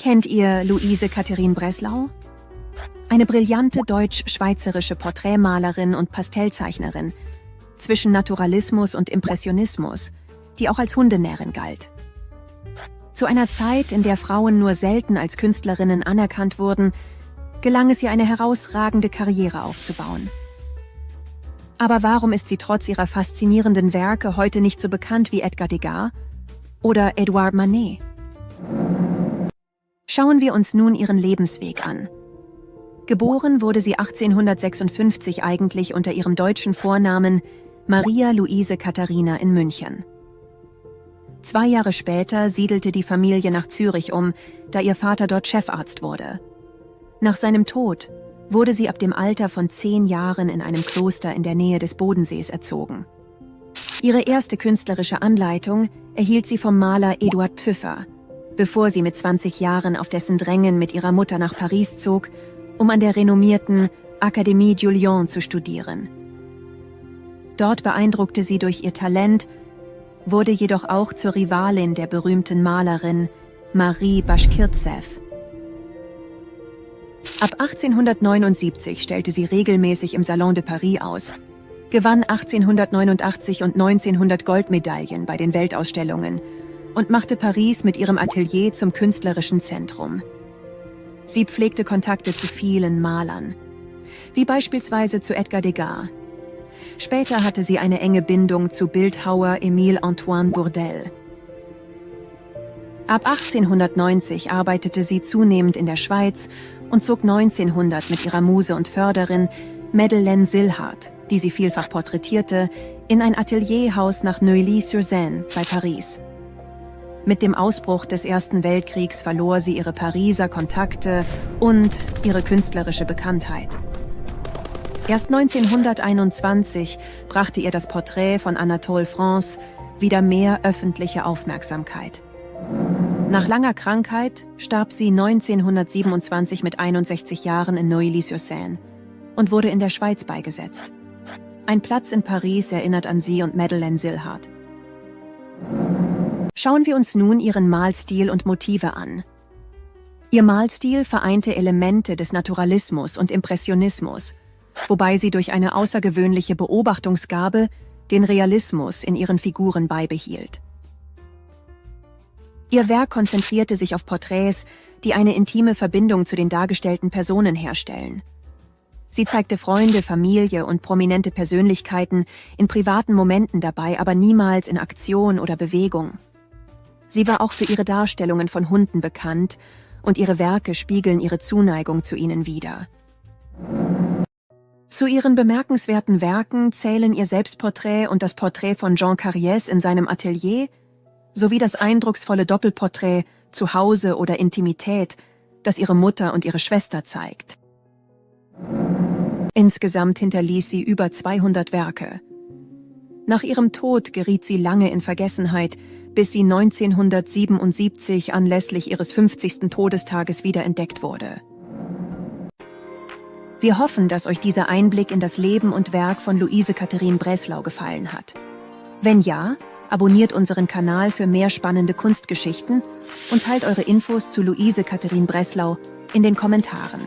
Kennt ihr Luise Katharin Breslau? Eine brillante deutsch-schweizerische Porträtmalerin und Pastellzeichnerin zwischen Naturalismus und Impressionismus, die auch als Hundenärin galt. Zu einer Zeit, in der Frauen nur selten als Künstlerinnen anerkannt wurden, gelang es ihr, eine herausragende Karriere aufzubauen. Aber warum ist sie trotz ihrer faszinierenden Werke heute nicht so bekannt wie Edgar Degas oder Edouard Manet? Schauen wir uns nun ihren Lebensweg an. Geboren wurde sie 1856 eigentlich unter ihrem deutschen Vornamen Maria Luise Katharina in München. 2 Jahre später siedelte die Familie nach Zürich um, da ihr Vater dort Chefarzt wurde. Nach seinem Tod wurde sie ab dem Alter von 10 Jahren in einem Kloster in der Nähe des Bodensees erzogen. Ihre erste künstlerische Anleitung erhielt sie vom Maler Eduard Pfyffer, bevor sie mit 20 Jahren auf dessen Drängen mit ihrer Mutter nach Paris zog, um an der renommierten Académie Julian zu studieren. Dort beeindruckte sie durch ihr Talent, wurde jedoch auch zur Rivalin der berühmten Malerin Marie Bashkirtseff. Ab 1879 stellte sie regelmäßig im Salon de Paris aus, gewann 1889 und 1900 Goldmedaillen bei den Weltausstellungen und machte Paris mit ihrem Atelier zum künstlerischen Zentrum. Sie pflegte Kontakte zu vielen Malern, wie beispielsweise zu Edgar Degas. Später hatte sie eine enge Bindung zu Bildhauer Émile Antoine Bourdelle. Ab 1890 arbeitete sie zunehmend in der Schweiz und zog 1900 mit ihrer Muse und Förderin Madeleine Silhart, die sie vielfach porträtierte, in ein Atelierhaus nach Neuilly-sur-Seine bei Paris. Mit dem Ausbruch des Ersten Weltkriegs verlor sie ihre Pariser Kontakte und ihre künstlerische Bekanntheit. Erst 1921 brachte ihr das Porträt von Anatole France wieder mehr öffentliche Aufmerksamkeit. Nach langer Krankheit starb sie 1927 mit 61 Jahren in Neuilly-sur-Seine und wurde in der Schweiz beigesetzt. Ein Platz in Paris erinnert an sie und Madeleine Silhart. Schauen wir uns nun ihren Malstil und Motive an. Ihr Malstil vereinte Elemente des Naturalismus und Impressionismus, wobei sie durch eine außergewöhnliche Beobachtungsgabe den Realismus in ihren Figuren beibehielt. Ihr Werk konzentrierte sich auf Porträts, die eine intime Verbindung zu den dargestellten Personen herstellen. Sie zeigte Freunde, Familie und prominente Persönlichkeiten in privaten Momenten dabei, aber niemals in Aktion oder Bewegung. Sie war auch für ihre Darstellungen von Hunden bekannt und ihre Werke spiegeln ihre Zuneigung zu ihnen wider. Zu ihren bemerkenswerten Werken zählen ihr Selbstporträt und das Porträt von Jean Cariès in seinem Atelier sowie das eindrucksvolle Doppelporträt Zuhause oder Intimität, das ihre Mutter und ihre Schwester zeigt. Insgesamt hinterließ sie über 200 Werke. Nach ihrem Tod geriet sie lange in Vergessenheit, bis sie 1977 anlässlich ihres 50. Todestages wiederentdeckt wurde. Wir hoffen, dass euch dieser Einblick in das Leben und Werk von Luise Katharin Breslau gefallen hat. Wenn ja, abonniert unseren Kanal für mehr spannende Kunstgeschichten und teilt eure Infos zu Luise Katharin Breslau in den Kommentaren.